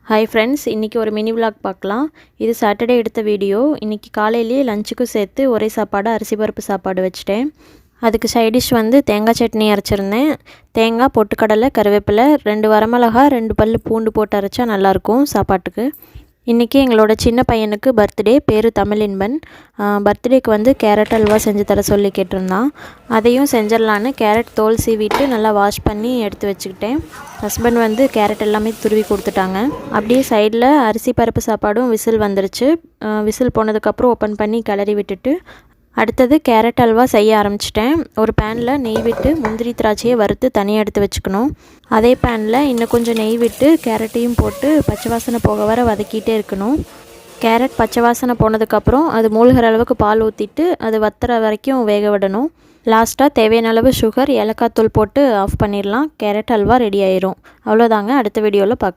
Hi friends, இன்றைக்கி ஒரு mini vlog பார்க்கலாம். இது சாட்டர்டே எடுத்த வீடியோ. இன்றைக்கி காலையிலேயே லஞ்சுக்கும் சேர்த்து ஒரே சாப்பாடு அரிசி பருப்பு சாப்பாடு வச்சுட்டேன். அதுக்கு சைடிஷ் வந்து தேங்காய் சட்னி அரைச்சிருந்தேன். தேங்காய், பொட்டுக்கடலை, கருவேப்பிலை, 2 வரமிளகா, 2 பல் பூண்டு போட்டு அரைச்சா நல்லாயிருக்கும் சாப்பாட்டுக்கு. இன்றைக்கி எங்களோட சின்ன பையனுக்கு பர்த்டே. பேர் தமிழின்பன். பர்த்டேக்கு வந்து கேரட் அல்வா செஞ்சு தர சொல்லி கேட்டிருந்தான். அதையும் செஞ்சிடலான்னு கேரட் தோல் சீவிட்டு நல்லா வாஷ் பண்ணி எடுத்து வச்சுக்கிட்டேன். ஹஸ்பண்ட் வந்து கேரட் எல்லாமே துருவி கொடுத்துட்டாங்க. அப்படியே சைடில் அரிசி பருப்பு சாப்பாடும் விசில் வந்துருச்சு. விசில் போனதுக்கப்புறம் ஓப்பன் பண்ணி கிளறி விட்டுட்டு அடுத்தது கேரட் அல்வா செய்ய ஆரம்பிச்சிட்டேன். ஒரு பேனில் நெய் விட்டு முந்திரி திராட்சையை வறுத்து தனியாக எடுத்து வச்சுக்கணும். அதே பேனில் இன்னும் கொஞ்சம் நெய் விட்டு கேரட்டையும் போட்டு பச்சை வாசனை போக வர வதக்கிட்டே இருக்கணும். கேரட் பச்சை வாசனை போனதுக்கப்புறம் அது மூழ்கிற அளவுக்கு பால் ஊற்றிட்டு அது வத்துற வரைக்கும் வேக விடணும். லாஸ்ட்டாக தேவையான அளவு சுகர், ஏலக்காய் தூள் போட்டு ஆஃப் பண்ணிடலாம். கேரட் அல்வா ரெடி ஆயிரும். அவ்வளோதாங்க. அடுத்த வீடியோவில் பார்க்கலாம்.